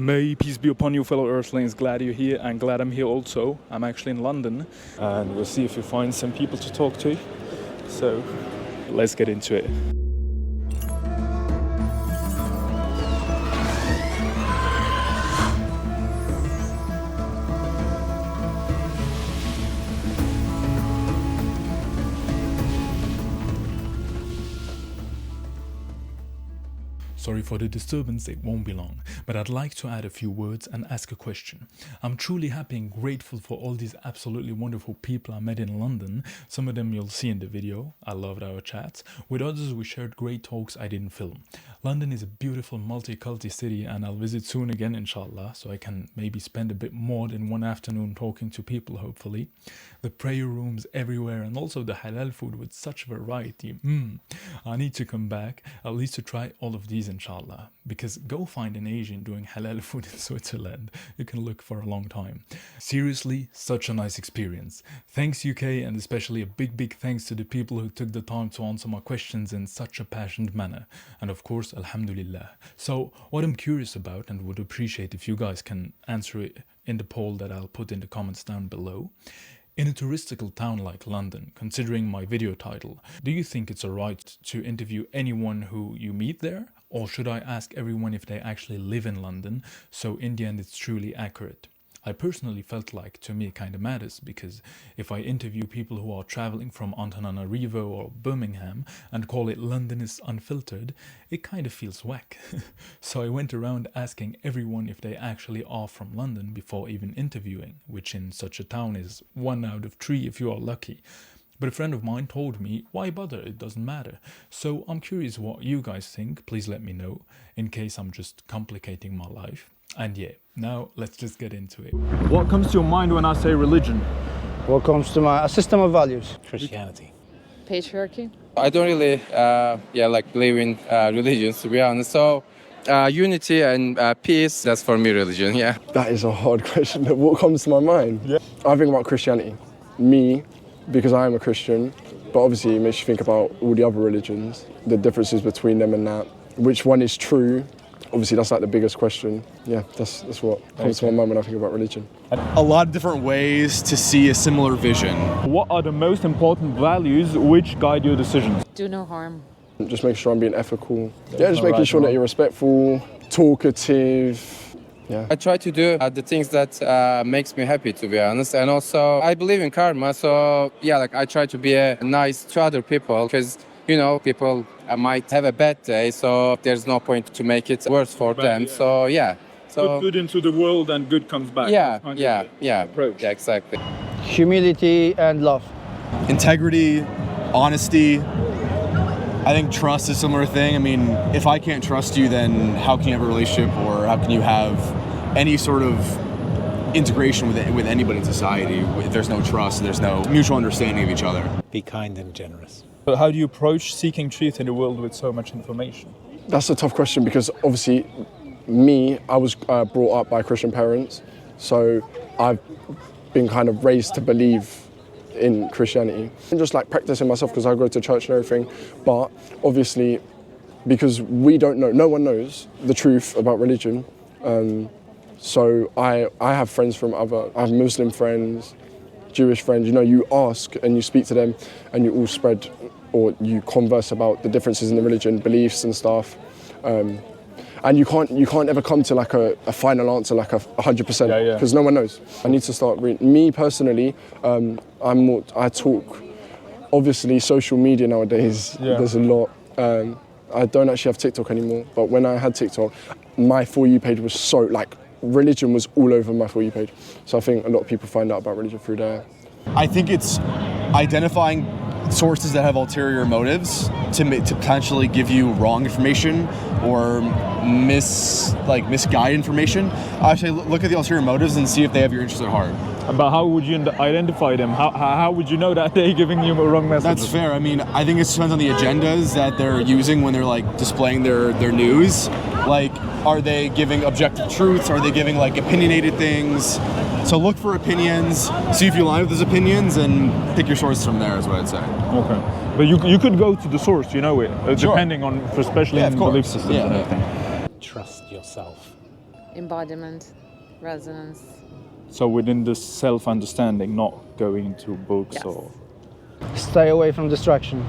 May peace be upon you, fellow Earthlings. Glad you're here and glad I'm here also. I'm actually in London and we'll see if we find some people to talk to. So let's get into it. Sorry for the disturbance, it won't be long, but I'd like to add a few words and ask a question. I'm truly happy and grateful for all these absolutely wonderful people I met in London. Some of them you'll see in the video. I loved our chats. With others we shared great talks I didn't film. London is a beautiful multi-culti city and I'll visit soon again inshallah, so I can maybe spend a bit more than one afternoon talking to people hopefully. The prayer rooms everywhere and also the halal food with such variety. I need to come back, at least to try all of these inshallah, because go find an Asian doing halal food in Switzerland. You can look for a long time. Seriously, such a nice experience. Thanks UK, and especially a big thanks to the people who took the time to answer my questions in such a passionate manner. And of course, alhamdulillah. So what I'm curious about and would appreciate if you guys can answer it in the poll that I'll put in the comments down below. In a touristical town like London, considering my video title, do you think it's alright to interview anyone who you meet there? Or should I ask everyone if they actually live in London, so in the end it's truly accurate? I personally felt like, to me, it kind of matters, because if I interview people who are traveling from Antananarivo or Birmingham and call it London is Unfiltered, it kind of feels whack. So I went around asking everyone if they actually are from London before even interviewing, which in such a town is 1 out of 3 if you are lucky. But a friend of mine told me, why bother, it doesn't matter. So I'm curious what you guys think, please let me know, in case I'm just complicating my life. And yeah, now let's just get into it. What comes to your mind when I say religion? What comes to a system of values? Christianity. Patriarchy. I don't really believe in religions, to be honest. So unity and peace, that's for me religion, yeah. That is a hard question. What comes to my mind? Yeah. I think about Christianity. Me, because I am a Christian, but obviously it makes you think about all the other religions, the differences between them and that. Which one is true? Obviously that's like the biggest question. Yeah, that's what comes to my mind when I think about religion. A lot of different ways to see a similar vision. What are the most important values which guide your decisions? Do no harm. Just make sure I'm being ethical. Yeah, just making sure that you're respectful, talkative. Yeah. I try to do the things that makes me happy, to be honest. And also I believe in karma, so yeah, I try to be nice to other people, because people might have a bad day, so there's no point to make it worse for them. Yeah. So yeah. So put good into the world and good comes back. Yeah, approach. Yeah, exactly. Humility and love. Integrity, honesty. I think trust is a similar thing. I mean, if I can't trust you, then how can you have a relationship, or how can you have any sort of integration with anybody in society if there's no trust, there's no mutual understanding of each other? Be kind and generous. But how do you approach seeking truth in a world with so much information? That's a tough question, because obviously I was brought up by Christian parents, so I've been kind of raised to believe in Christianity and just practicing myself, because I go to church and everything. But obviously, because we don't know, no one knows the truth about religion. So I have friends I have Muslim friends, Jewish friends. You ask and you speak to them, and you all spread, or you converse about the differences in the religion, beliefs and stuff. And you can't ever come to a final answer, 100%, because no one knows. I need to start reading. Me personally, I talk. Obviously, social media nowadays, there's a lot. I don't actually have TikTok anymore, but when I had TikTok, my For You page was so religion was all over my For You page. So I think a lot of people find out about religion through there. I think it's identifying sources that have ulterior motives to potentially give you wrong information or misguide information. Actually, look at the ulterior motives and see if they have your interests at heart. But how would you identify them? How would you know that they're giving you a wrong message? That's fair. I mean, I think it depends on the agendas that they're using when they're displaying their news. Are they giving objective truths? Are they giving opinionated things? So look for opinions, see if you align with those opinions, and pick your sources from there is what I'd say. Okay. But you could go to the source, Sure. depending on, especially in belief systems and everything. Trust yourself. embodiment, resonance. So within the self-understanding, not going to books Yes. or Stay away from distraction.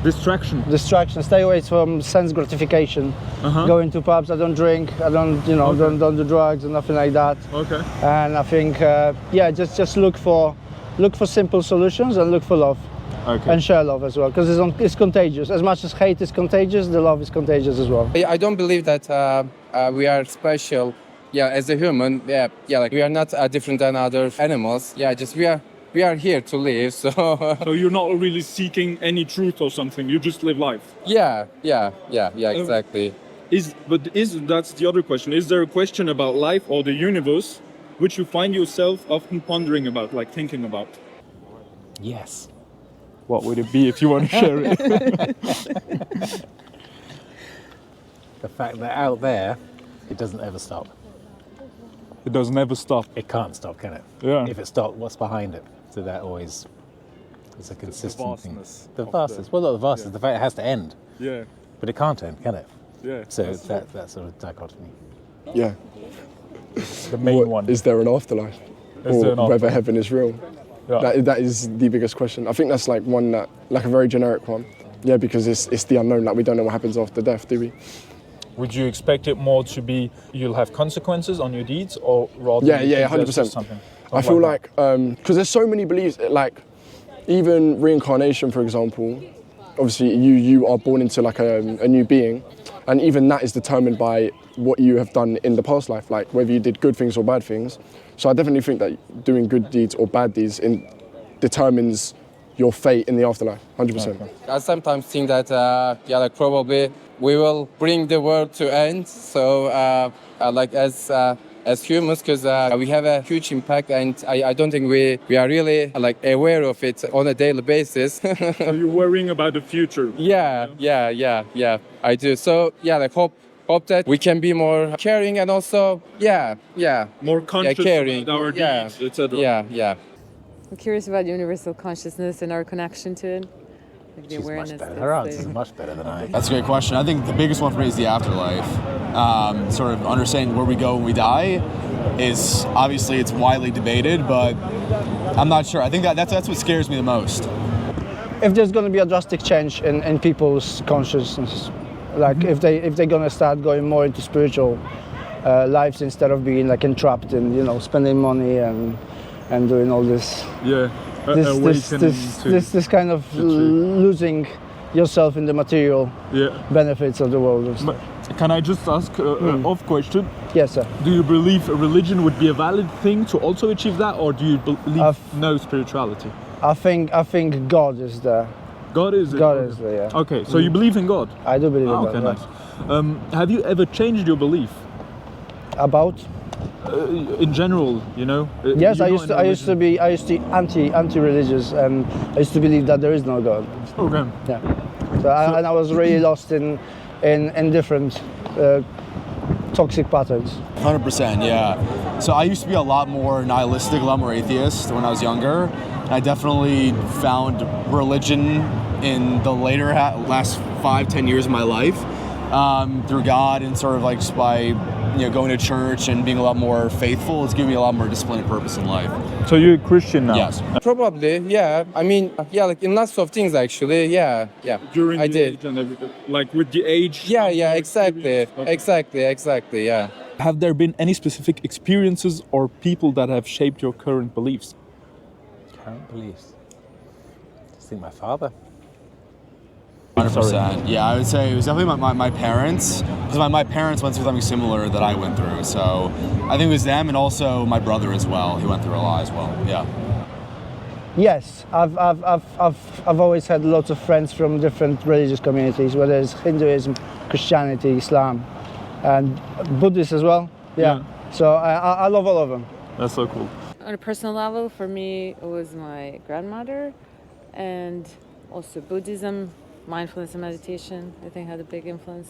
distraction. Distraction. Stay away from sense gratification. Going to pubs. I don't drink. I don't, don't do drugs and nothing like that. Okay. And I think, just look for simple solutions and look for love. Okay. And share love as well, because it's contagious. As much as hate is contagious, the love is contagious as well. I don't believe that we are special. Yeah, as a human, like we are not different than other animals. Yeah, just we are here to live. So So you're not really seeking any truth or something. You just live life. yeah, exactly. That's the other question. Is there a question about life or the universe which you find yourself often pondering about, like thinking about? Yes. What would it be if you want to share it? The fact that out there, it doesn't ever stop. It doesn't ever stop. It can't stop, can it? Yeah. If it stopped, what's behind it? So that always is a consistent thing. vastness The of vastness. Well, not the vastness. The fact it has to end, Yeah. but it can't end, can it? Yeah. So that sort of dichotomy. Yeah. The main one. Is there an afterlife? Is or there an whether afterlife? heaven is real? Yeah. That is the biggest question. I think that's like one that, like a very generic one. Yeah, because it's the unknown. Like we don't know what happens after death, do we? Would you expect it more to be you'll have consequences on your deeds, or rather? Yeah, you yeah, think there's 100%. just something? I feel like because there's so many beliefs, like even reincarnation, for example. Obviously, you are born into like a new being, and even that is determined by what you have done in the past life, like whether you did good things or bad things. So I definitely think that doing good deeds or bad deeds determines your fate in the afterlife, 100%. I sometimes think that like probably we will bring the world to end. So like as humans, because we have a huge impact, and I don't think we are really like aware of it on a daily basis. Are you worrying about the future? Yeah. I do. So like hope that we can be more caring and also More conscious caring. about our deeds, etc. Yeah. I'm curious about universal consciousness and our connection to it. Like the She's awareness. much better. that's Her answers there. are much better than I. That's a great question. I think the biggest one for me is the afterlife. Sort of understanding where we go when we die is obviously it's widely debated, but I'm not sure. I think that's what scares me the most. If there's going to be a drastic change in people's consciousness, like if they're going to start going more into spiritual lives instead of being like entrapped in spending money and doing all this. Yeah. This kind of losing yourself in the material benefits of the world. And stuff. Can I just ask off question? Yes, sir. Do you believe a religion would be a valid thing to also achieve that, or do you believe no spirituality? I think God is there. God is it? God is there. Yeah. Okay, so you believe in God? I do believe in Okay, God. nice. Have you ever changed your belief? About? In general, Yes, you're I not used in to. a I used to be anti-religious, and I used to believe that there is no God. Okay. Yeah. And I was really lost in different toxic patterns. 100%, yeah. So I used to be a lot more nihilistic, a lot more atheist when I was younger. I definitely found religion in the later last 5-10 years of my life through God, and sort of like just by going to church and being a lot more faithful. It's given me a lot more discipline and purpose in life. So you're a Christian now? Yes. Probably, yeah. I mean, like in lots of things actually, yeah. During I the did. age and everything. Like with the age. Yeah, of exactly, experience. exactly, yeah. Have there been any specific experiences or people that have shaped your current beliefs? Current beliefs. I think my father. 100%. Yeah, I would say it was definitely my parents, because my parents went through something similar that I went through. So I think it was them, and also my brother as well. He went through a lot as well. Yeah. Yes, I've always had lots of friends from different religious communities, whether it's Hinduism, Christianity, Islam, and Buddhist as well. Yeah. So I love all of them. That's so cool. On a personal level, for me, it was my grandmother, and also Buddhism, mindfulness and meditation. I think had a big influence.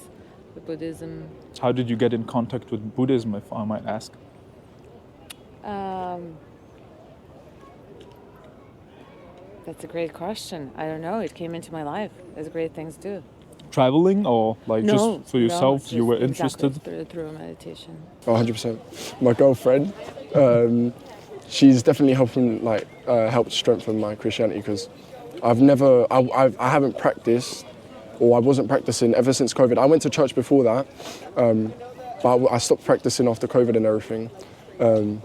The Buddhism. How did you get in contact with Buddhism, if I might ask? That's a great question. I don't know. It came into my life, as great things do. traveling, or like No, just for yourself? no, You were just interested. exactly through meditation. Oh, 100%. My girlfriend, she's definitely helping, like, helped strengthen my Christianity, because I haven't practiced, or I wasn't practicing ever since COVID. I went to church before that, but I stopped practicing after COVID and everything. And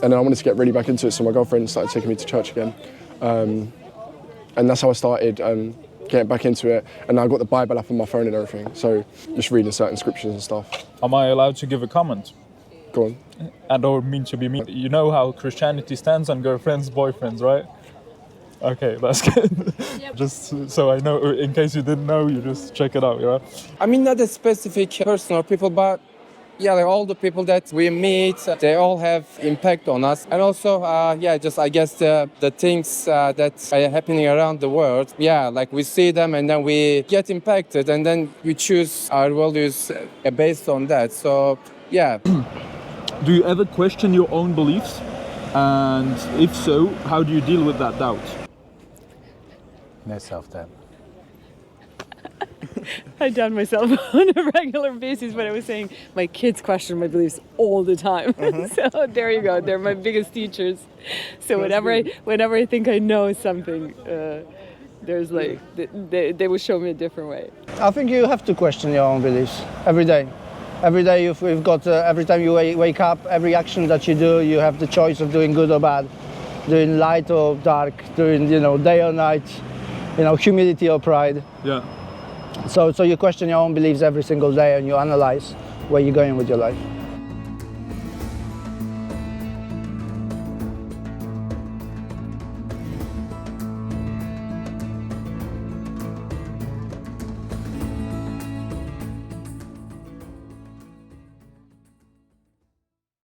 then I wanted to get really back into it, so my girlfriend started taking me to church again. And that's how I started getting back into it. And I got the Bible app on my phone and everything, so just reading certain scriptures and stuff. Am I allowed to give a comment? Go on. I don't mean to be mean. You know how Christianity stands on girlfriends, boyfriends, right? Okay, that's good. Just so I know, in case you didn't know, you just check it out, yeah? I mean, not a specific person or people, but yeah, like all the people that we meet, they all have impact on us. And also, just I guess the things that are happening around the world, like we see them and then we get impacted and then we choose our values based on that. So, yeah. Do you ever question your own beliefs? And if so, how do you deal with that doubt? No self-doubt. I doubt myself on a regular basis, but I was saying my kids question my beliefs all the time. So there you go. They're my biggest teachers. So whenever I think I know something, there's like they will show me a different way. I think you have to question your own beliefs every day. Every day you've got, every time you wake up, every action that you do, you have the choice of doing good or bad, doing light or dark, doing, day or night, humility or pride. Yeah. So you question your own beliefs every single day and you analyze where you're going with your life.